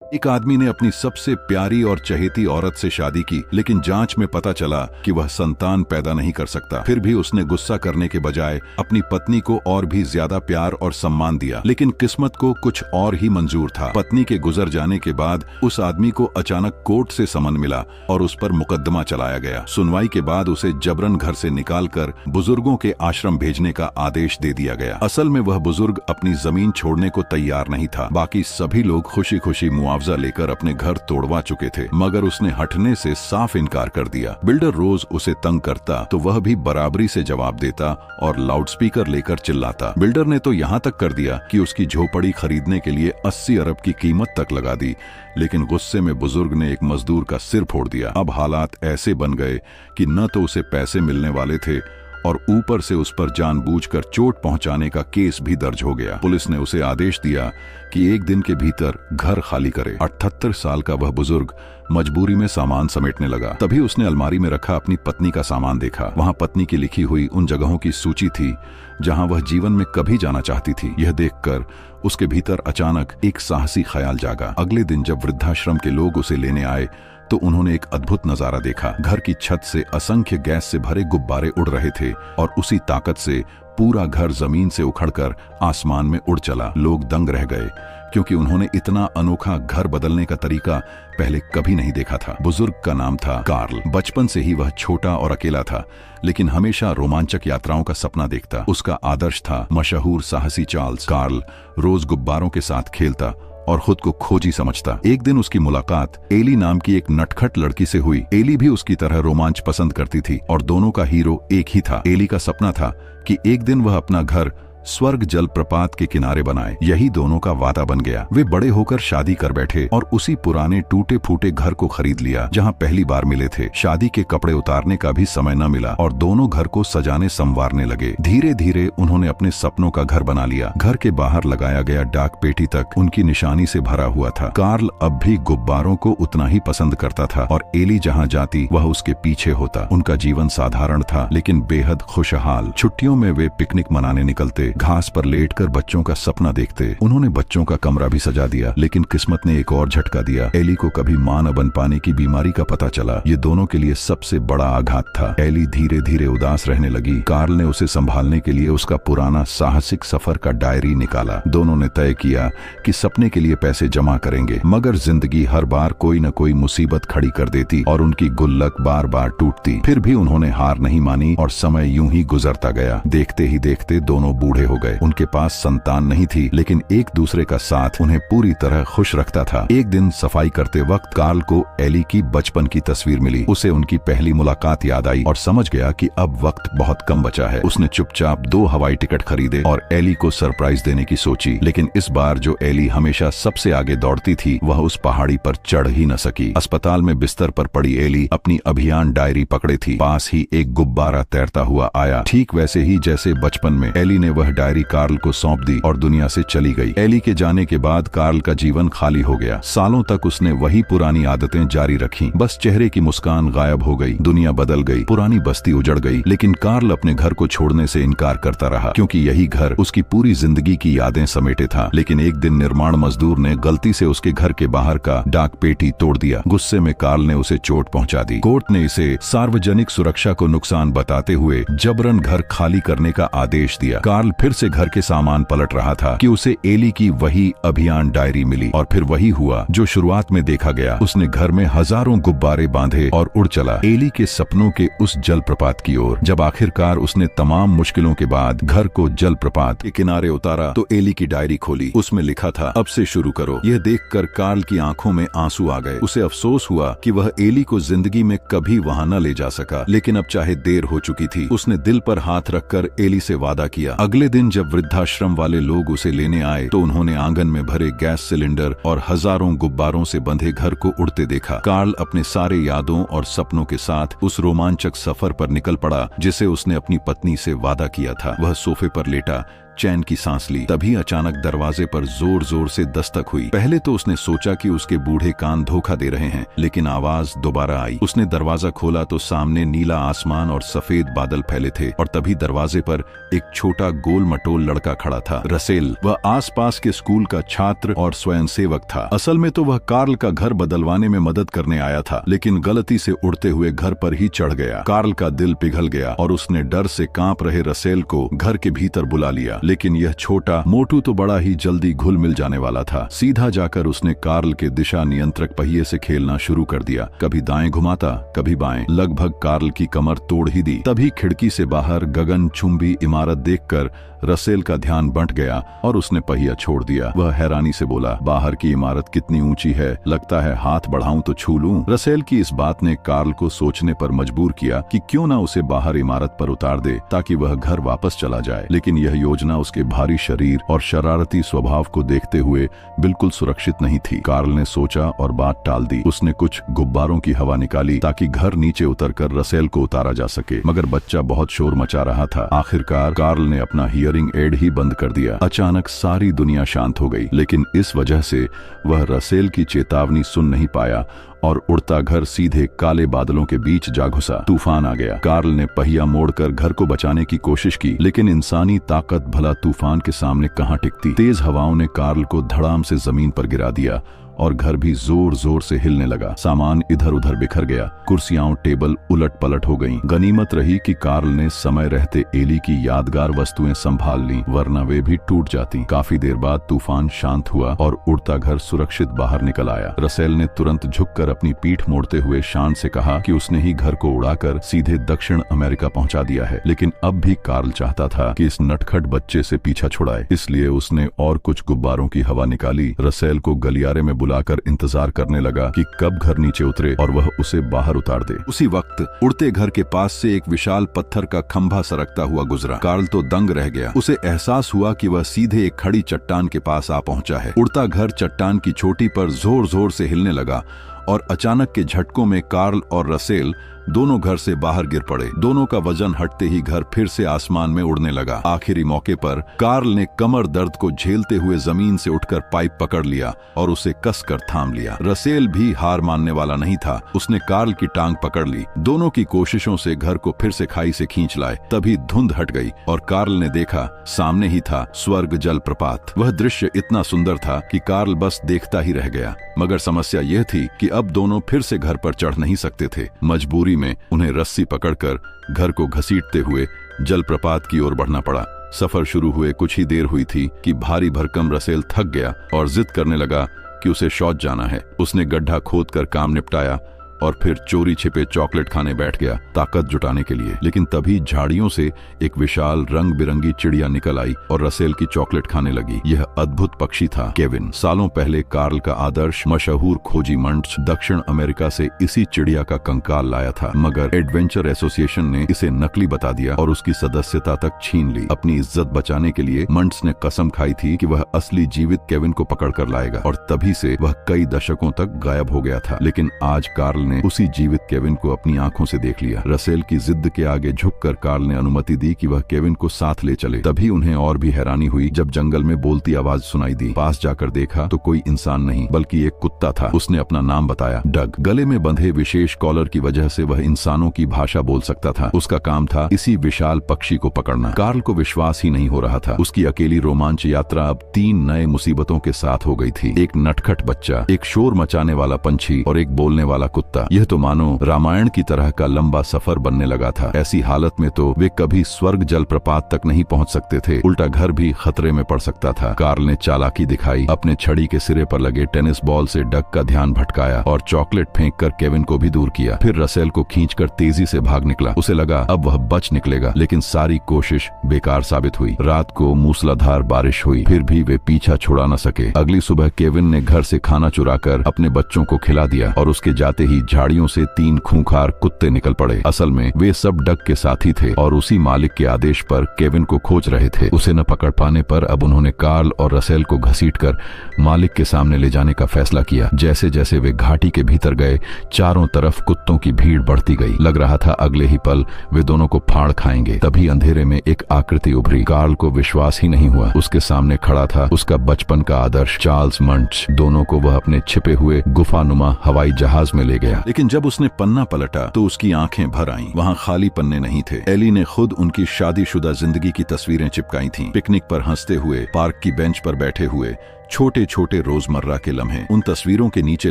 एक आदमी ने अपनी सबसे प्यारी और चहेती औरत से शादी की, लेकिन जांच में पता चला कि वह संतान पैदा नहीं कर सकता। फिर भी उसने गुस्सा करने के बजाय अपनी पत्नी को और भी ज्यादा प्यार और सम्मान दिया। लेकिन किस्मत को कुछ और ही मंजूर था। पत्नी के गुजर जाने के बाद उस आदमी को अचानक कोर्ट से समन मिला और उस पर मुकदमा चलाया गया। सुनवाई के बाद उसे जबरन घर से निकालकर बुजुर्गों के आश्रम भेजने का आदेश दे दिया गया। असल में वह बुजुर्ग अपनी जमीन छोड़ने को तैयार नहीं था। बाकी सभी लोग खुशी खुशी मुआवजा लेकर अपने घर तोड़वा चुके थे, मगर उसने हटने से साफ इनकार कर दिया। बिल्डर रोज उसे तंग करता तो वह भी बराबरी से जवाब देता और लाउडस्पीकर लेकर चिल्लाता। बिल्डर ने तो यहाँ तक कर दिया कि उसकी झोपड़ी खरीदने के लिए 80 अरब की कीमत तक लगा दी, लेकिन गुस्से में बुजुर्ग ने एक मजदूर का सिर फोड़ दिया। अब हालात ऐसे बन गए कि न तो उसे पैसे मिलने वाले थे और ऊपर से उस पर जानबूझकर चोट पहुंचाने का केस भी दर्ज हो गया। पुलिस ने उसे आदेश दिया कि 1 दिन के भीतर घर खाली करे। 78 साल का वह बुजुर्ग मजबूरी में सामान समेटने लगा। तभी उसने अलमारी में रखा अपनी पत्नी का सामान देखा। वहां पत्नी की लिखी हुई उन जगहों की सूची थी जहां वह जीवन में कभी जाना चाहती थी। यह देखकर उसके भीतर अचानक एक साहसी ख्याल जागा। अगले दिन जब वृद्धाश्रम के लोग उसे लेने आए तो उन्होंने एक अद्भुत नजारा देखा। घर की छत से असंख्य गैस से भरे गुब्बारे उड़ रहे थे और उसी ताकत से पूरा घर जमीन से उखड़कर आसमान में उड़ चला। लोग दंग रह गए क्योंकि उन्होंने इतना अनोखा घर बदलने का तरीका पहले कभी नहीं देखा था। बुजुर्ग का नाम था कार्ल। बचपन से ही वह छोटा और अकेला था, लेकिन हमेशा रोमांचक यात्राओं का सपना देखता। उसका आदर्श था मशहूर साहसी चार्ल्स। कार्ल रोज गुब्बारों के साथ खेलता और खुद को खोजी समझता। एक दिन उसकी मुलाकात एली नाम की एक नटखट लड़की से हुई। एली भी उसकी तरह रोमांच पसंद करती थी और दोनों का हीरो एक ही था। एली का सपना था कि एक दिन वह अपना घर स्वर्ग जलप्रपात के किनारे बनाए। यही दोनों का वादा बन गया। वे बड़े होकर शादी कर बैठे और उसी पुराने टूटे फूटे घर को खरीद लिया जहां पहली बार मिले थे। शादी के कपड़े उतारने का भी समय न मिला और दोनों घर को सजाने संवारने लगे। धीरे धीरे उन्होंने अपने सपनों का घर बना लिया। घर के बाहर लगाया गया डाक पेटी तक उनकी निशानी से भरा हुआ था। कार्ल अब भी गुब्बारों को उतना ही पसंद करता था और एली जहाँ जाती वह उसके पीछे होता। उनका जीवन साधारण था लेकिन बेहद खुशहाल। छुट्टियों में वे पिकनिक मनाने निकलते, घास पर लेटकर बच्चों का सपना देखते। उन्होंने बच्चों का कमरा भी सजा दिया, लेकिन किस्मत ने एक और झटका दिया। एली को कभी मां न बन पाने की बीमारी का पता चला। ये दोनों के लिए सबसे बड़ा आघात था। एली धीरे धीरे उदास रहने लगी। कार्ल ने उसे संभालने के लिए उसका पुराना साहसिक सफर का डायरी निकाला। दोनों ने तय किया कि सपने के लिए पैसे जमा करेंगे, मगर जिंदगी हर बार कोई न कोई मुसीबत खड़ी कर देती और उनकी गुल्लक बार बार टूटती। फिर भी उन्होंने हार नहीं मानी और समय यूं ही गुजरता गया। देखते ही देखते दोनों बूढ़े हो गए। उनके पास संतान नहीं थी, लेकिन एक दूसरे का साथ उन्हें पूरी तरह खुश रखता था। एक दिन सफाई करते वक्त कार्ल को एली की बचपन की तस्वीर मिली। उसे उनकी पहली मुलाकात याद आई और समझ गया कि अब वक्त बहुत कम बचा है। उसने चुपचाप 2 हवाई टिकट खरीदे और एली को सरप्राइज देने की सोची। लेकिन इस बार जो एली हमेशा सबसे आगे दौड़ती थी वह उस पहाड़ी पर चढ़ ही न सकी। अस्पताल में बिस्तर पर पड़ी एली अपनी अभियान डायरी पकड़े थी। पास ही एक गुब्बारा तैरता हुआ आया, ठीक वैसे ही जैसे बचपन में। एली ने वह डायरी कार्ल को सौंप दी और दुनिया से चली गई। एली के जाने के बाद कार्ल का जीवन खाली हो गया। सालों तक उसने वही पुरानी आदतें जारी रखी, बस चेहरे की मुस्कान गायब हो गई। दुनिया बदल गई, पुरानी बस्ती उजड़ गई, लेकिन कार्ल अपने घर को छोड़ने से इनकार करता रहा क्योंकि यही घर उसकी पूरी जिंदगी की यादें समेटे था। लेकिन एक दिन निर्माण मजदूर ने गलती से उसके घर के बाहर का डाक पेटी तोड़ दिया। गुस्से में कार्ल ने उसे चोट पहुंचा दी। कोर्ट ने इसे सार्वजनिक सुरक्षा को नुकसान बताते हुए जबरन घर खाली करने का आदेश दिया। कार्ल फिर से घर के सामान पलट रहा था कि उसे एली की वही अभियान डायरी मिली और फिर वही हुआ जो शुरुआत में देखा गया। उसने घर में हजारों गुब्बारे बांधे और उड़ चला एली के सपनों के उस जलप्रपात की ओर। जब आखिरकार उसने तमाम मुश्किलों के बाद घर को जलप्रपात के किनारे उतारा तो एली की डायरी खोली। उसमें लिखा था, अब से शुरू करो। यह देखकर कार्ल की आंखों में आंसू आ गए। उसे अफसोस हुआ कि वह एली को जिंदगी में कभी वहां न ले जा सका, लेकिन अब चाहे देर हो चुकी थी। उसने दिल पर हाथ रखकर एली से वादा किया। अगले दिन जब वृद्धाश्रम वाले लोग उसे लेने आए तो उन्होंने आंगन में भरे गैस सिलेंडर और हजारों गुब्बारों से बंधे घर को उड़ते देखा। कार्ल अपने सारे यादों और सपनों के साथ उस रोमांचक सफर पर निकल पड़ा जिसे उसने अपनी पत्नी से वादा किया था। वह सोफे पर लेटा चैन की सांस ली। तभी अचानक दरवाजे पर जोर जोर से दस्तक हुई। पहले तो उसने सोचा कि उसके बूढ़े कान धोखा दे रहे हैं, लेकिन आवाज दोबारा आई। उसने दरवाजा खोला तो सामने नीला आसमान और सफेद बादल फैले थे, और तभी दरवाजे पर एक छोटा गोल मटोल लड़का खड़ा था। रसेल, वह आसपास के स्कूल का छात्र और स्वयंसेवक था। असल में तो वह कार्ल का घर बदलवाने में मदद करने आया था, लेकिन गलती से उड़ते हुए घर पर ही चढ़ गया। कार्ल का दिल पिघल गया और उसने डर से कांप रहे रसेल को घर के भीतर बुला लिया। लेकिन यह छोटा मोटू तो बड़ा ही जल्दी घुल मिल जाने वाला था। सीधा जाकर उसने कार्ल के दिशा नियंत्रक पहिए से खेलना शुरू कर दिया। कभी दाएं घुमाता, कभी बाएं। लगभग कार्ल की कमर तोड़ ही दी। तभी खिड़की से बाहर गगनचुंबी इमारत देखकर रसेल का ध्यान बंट गया और उसने पहिया छोड़ दिया। वह हैरानी से बोला, बाहर की इमारत कितनी ऊंची है, लगता है हाथ बढ़ाऊं तो छू लूं। रसेल की इस बात ने कार्ल को सोचने पर मजबूर किया कि क्यों ना उसे बाहर इमारत पर उतार दे ताकि वह घर वापस चला जाए। लेकिन यह योजना उसके भारी शरीर और शरारती स्वभाव को देखते हुए बिल्कुल सुरक्षित नहीं थी। कार्ल ने सोचा और बात टाल दी। उसने कुछ गुब्बारों की हवा निकाली ताकि घर नीचे उतरकर रसेल को उतारा जा सके, मगर बच्चा बहुत शोर मचा रहा था। आखिरकार कार्ल ने अपना हियरिंग एड ही बंद कर दिया। अचानक सारी दुनिया शांत हो गई, लेकिन इस वजह से वह रसेल की चेतावनी सुन नहीं पाया और उड़ता घर सीधे काले बादलों के बीच जा घुसा। तूफान आ गया। कार्ल ने पहिया मोड़कर घर को बचाने की कोशिश की, लेकिन इंसानी ताकत भला तूफान के सामने कहां टिकती। तेज हवाओं ने कार्ल को धड़ाम से जमीन पर गिरा दिया और घर भी जोर जोर से हिलने लगा। सामान इधर उधर बिखर गया। कुर्सियां टेबल उलट पलट हो गईं। गनीमत रही कि कार्ल ने समय रहते एली की यादगार वस्तुएं संभाल लीं, वरना वे भी टूट जाती। काफी देर बाद तूफान शांत हुआ और उड़ता घर सुरक्षित बाहर निकल आया। रसेल ने तुरंत झुककर अपनी पीठ मोड़ते हुए शान से कहा कि उसने ही घर को उड़ाकर सीधे दक्षिण अमेरिका पहुंचा दिया है। लेकिन अब भी कार्ल चाहता था कि इस नटखट बच्चे से पीछा छुड़ाए, इसलिए उसने और कुछ गुब्बारों की हवा निकाली। रसेल को गलियारे में बुलाकर इंतजार करने लगा कि कब घर नीचे उतरे और वह उसे बाहर उतार दे। उसी वक्त उड़ते घर के पास से एक विशाल पत्थर का खंभा सरकता हुआ गुजरा। कार्ल तो दंग रह गया। उसे एहसास हुआ कि वह सीधे एक खड़ी चट्टान के पास आ पहुंचा है। उड़ता घर चट्टान की चोटी पर जोर जोर से हिलने लगा और अचानक के झटकों में कार्ल और रसेल दोनों घर से बाहर गिर पड़े। दोनों का वजन हटते ही घर फिर से आसमान में उड़ने लगा। आखिरी मौके पर कार्ल ने कमर दर्द को झेलते हुए जमीन से उठकर पाइप पकड़ लिया और उसे कसकर थाम लिया। रसेल भी हार मानने वाला नहीं था। उसने कार्ल की टांग पकड़ ली। दोनों की कोशिशों से घर को फिर से खाई से खींच लाए। तभी धुंध हट गई और कार्ल ने देखा, सामने ही था स्वर्ग जल प्रपात। वह दृश्य इतना सुंदर था कि कार्ल बस देखता ही रह गया। मगर समस्या यह थी कि अब दोनों फिर से घर पर चढ़ नहीं सकते थे। मजबूरी में उन्हें रस्सी पकड़कर घर को घसीटते हुए जलप्रपात की ओर बढ़ना पड़ा। सफर शुरू हुए कुछ ही देर हुई थी कि भारी भरकम रसेल थक गया और जिद करने लगा कि उसे शौच जाना है। उसने गड्ढा खोदकर काम निपटाया और फिर चोरी छिपे चॉकलेट खाने बैठ गया, ताकत जुटाने के लिए। लेकिन तभी झाड़ियों से एक विशाल रंग बिरंगी चिड़िया निकल आई और रसेल की चॉकलेट खाने लगी। यह अद्भुत पक्षी था केविन। सालों पहले कार्ल का आदर्श मशहूर खोजी मंच दक्षिण अमेरिका से इसी चिड़िया का कंकाल लाया था, मगर एडवेंचर एसोसिएशन ने इसे नकली बता दिया और उसकी सदस्यता तक छीन ली। अपनी इज्जत बचाने के लिए मंट्स ने कसम खाई थी कि वह असली जीवित केविन को पकड़ कर लाएगा, और तभी से वह कई दशकों तक गायब हो गया था। लेकिन आज कार्ल ने उसी जीवित केविन को अपनी आंखों से देख लिया। रसेल की जिद के आगे झुककर कार्ल ने अनुमति दी कि वह केविन को साथ ले चले। तभी उन्हें और भी हैरानी हुई जब जंगल में बोलती आवाज सुनाई दी। पास जाकर देखा तो कोई इंसान नहीं बल्कि एक कुत्ता था। उसने अपना नाम बताया, डग। गले में बंधे विशेष कॉलर की वजह से वह इंसानों की भाषा बोल सकता था। उसका काम था इसी विशाल पक्षी को पकड़ना। कार्ल को विश्वास ही नहीं हो रहा था। उसकी अकेली रोमांच यात्रा अब 3 नए मुसीबतों के साथ हो गई थी। एक नटखट बच्चा, एक शोर मचाने वाला पंछी और एक बोलने वाला कुत्ता। यह तो मानो रामायण की तरह का लंबा सफर बनने लगा था। ऐसी हालत में तो वे कभी स्वर्ग जल प्रपात तक नहीं पहुंच सकते थे, उल्टा घर भी खतरे में पड़ सकता था। कार्ल ने चालाकी दिखाई। अपने छड़ी के सिरे पर लगे टेनिस बॉल से डग का ध्यान भटकाया और चॉकलेट फेंककर केविन को भी दूर किया। फिर रसेल को खींचकर तेजी से भाग निकला। उसे लगा अब वह बच निकलेगा, लेकिन सारी कोशिश बेकार साबित हुई। रात को मूसलाधार बारिश हुई, फिर भी वे पीछा छुड़ा न सके। अगली सुबह केविन ने घर से खाना चुराकर अपने बच्चों को खिला दिया और उसके जाते ही झाड़ियों से 3 खूंखार कुत्ते निकल पड़े। असल में वे सब डग के साथी थे और उसी मालिक के आदेश पर केविन को खोज रहे थे। उसे न पकड़ पाने पर अब उन्होंने कार्ल और रसेल को घसीटकर मालिक के सामने ले जाने का फैसला किया। जैसे जैसे वे घाटी के भीतर गए, चारों तरफ कुत्तों की भीड़ बढ़ती गई। लग रहा था अगले ही पल वे दोनों को फाड़ खाएंगे। तभी अंधेरे में एक आकृति उभरी। कार्ल को विश्वास ही नहीं हुआ। उसके सामने खड़ा था उसका बचपन का आदर्श चार्ल्स मंच। दोनों को वह अपने छिपे हुए गुफानुमा हवाई जहाज में ले गया। लेकिन जब उसने पन्ना पलटा तो उसकी आंखें भर आईं। वहां खाली पन्ने नहीं थे। एली ने खुद उनकी शादीशुदा जिंदगी की तस्वीरें चिपकाई थीं। पिकनिक पर हंसते हुए, पार्क की बेंच पर बैठे हुए, छोटे छोटे रोजमर्रा के लम्हे। उन तस्वीरों के नीचे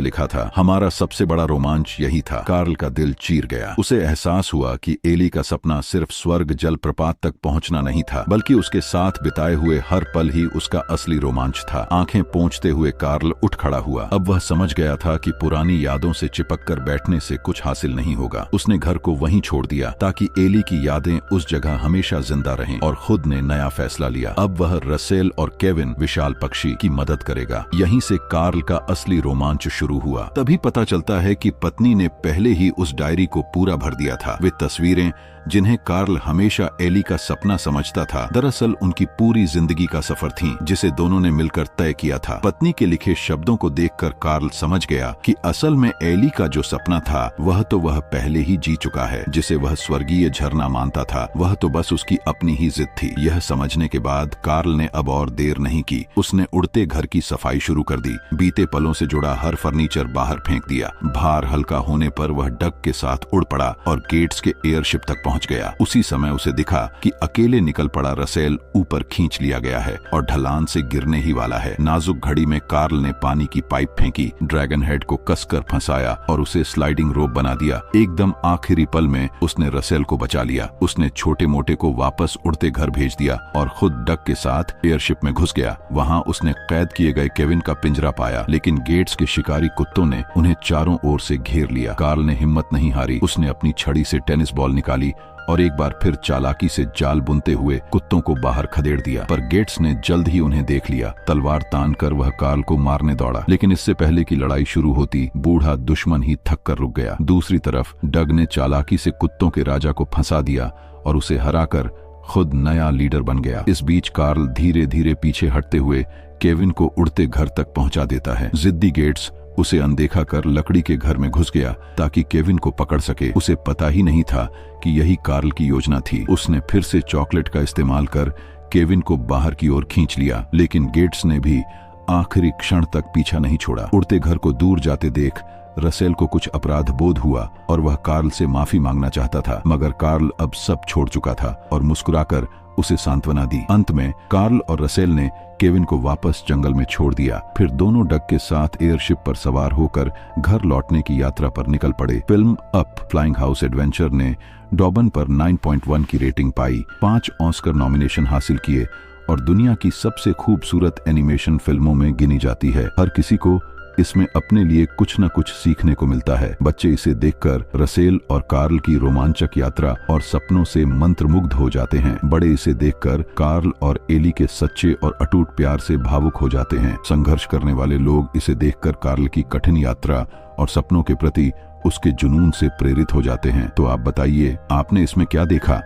लिखा था, हमारा सबसे बड़ा रोमांच यही था। कार्ल का दिल चीर गया। उसे एहसास हुआ कि एली का सपना सिर्फ स्वर्ग जलप्रपात तक पहुंचना नहीं था, बल्कि उसके साथ बिताए हुए हर पल ही उसका असली रोमांच था। आंखें पोंछते हुए कार्ल उठ खड़ा हुआ। अब वह समझ गया था कि पुरानी यादों से चिपककर बैठने से कुछ हासिल नहीं होगा। उसने घर को वहीं छोड़ दिया ताकि एली की यादें उस जगह हमेशा जिंदा रहें, और खुद ने नया फैसला लिया। अब वह रसेल और केविन विशाल पक्षी की मदद करेगा। यहीं से कार्ल का असली रोमांच शुरू हुआ। तभी पता चलता है कि पत्नी ने पहले ही उस डायरी को पूरा भर दिया था। वे तस्वीरें जिन्हें कार्ल हमेशा एली का सपना समझता था, दरअसल उनकी पूरी जिंदगी का सफर थीं, जिसे दोनों ने मिलकर तय किया था। पत्नी के लिखे शब्दों को देखकर कार्ल समझ गया कि असल में एली का जो सपना था वह पहले ही जी चुका है। जिसे वह स्वर्गीय झरना मानता था, वह तो बस उसकी अपनी ही जिद थी। यह समझने के बाद कार्ल ने अब और देर नहीं की। उसने उड़ते घर की सफाई शुरू कर दी। बीते पलों से जुड़ा हर फर्नीचर बाहर फेंक दिया। भार हल्का होने पर वह डग के साथ उड़ पड़ा और गेट्स के एयरशिप तक पहुंच गया। उसी समय उसे दिखा कि अकेले निकल पड़ा रसेल ऊपर खींच लिया गया है और ढलान से गिरने ही वाला है। नाजुक घड़ी में कार्ल ने पानी की पाइप फेंकी, ड्रैगन हेड को कसकर फंसाया और उसे स्लाइडिंग रोप बना दिया। एकदम आखिरी पल में उसने रसेल को बचा लिया। उसने छोटे मोटे को वापस उड़ते घर भेज दिया और खुद डग के साथ एयरशिप में घुस गया। वहां उसने कैद किए गए केविन का पिंजरा पाया, लेकिन गेट्स के शिकारी कुत्तों ने उन्हें चारों ओर से घेर लिया। कार्ल ने हिम्मत नहीं हारी। उसने अपनी छड़ी से टेनिस बॉल निकाली और एक बार फिर चालाकी से जाल बुनते हुए कुत्तों को बाहर खदेड़ दिया। पर गेट्स ने जल्द ही उन्हें देख लिया। तलवार तानकर वह कार्ल को मारने दौड़ा, लेकिन इससे पहले कि लड़ाई शुरू होती, बूढ़ा दुश्मन ही थक कर रुक गया। दूसरी तरफ डग ने चालाकी से कुत्तों के राजा को फंसा दिया और उसे हराकर खुद नया लीडर बन गया। इस बीच कार्ल धीरे धीरे पीछे हटते हुए केविन को उड़ते घर तक पहुंचा देता है। जिद्दी गेट्स उसे अनदेखा कर लकड़ी के घर में घुस गया ताकि केविन को पकड़ सके। उसे पता ही नहीं था कि यही कार्ल की योजना थी। उसने फिर से चॉकलेट का इस्तेमाल कर केविन को बाहर की ओर खींच लिया, लेकिन गेट्स ने भी आखिरी क्षण तक पीछा नहीं छोड़ा। उड़ते घर को दूर जाते देख रसेल को कुछ अपराध बोध हुआ और वह कार्ल से माफी मांगना चाहता था, मगर कार्ल अब सब छोड़ चुका था और मुस्कुराकर उसे सांत्वना दी। अंत में कार्ल और रसेल ने केविन को वापस जंगल में छोड़ दिया। फिर दोनों डग के साथ एयरशिप पर सवार होकर घर लौटने की यात्रा पर निकल पड़े। Film up flying house adventure ने डॉबन पर 9.1 की रेटिंग पाई, 5 ऑस्कर नॉमिनेशन हासिल किए और दुनिया की सबसे खूबसूरत एनिमेशन फिल्मों में गिनी जाती है। हर किसी को इसमें अपने लिए कुछ न कुछ सीखने को मिलता है। बच्चे इसे देखकर रसेल और कार्ल की रोमांचक यात्रा और सपनों से मंत्रमुग्ध हो जाते हैं। बड़े इसे देखकर कार्ल और एली के सच्चे और अटूट प्यार से भावुक हो जाते हैं। संघर्ष करने वाले लोग इसे देखकर कार्ल की कठिन यात्रा और सपनों के प्रति उसके जुनून से प्रेरित हो जाते हैं। तो आप बताइए, आपने इसमें क्या देखा?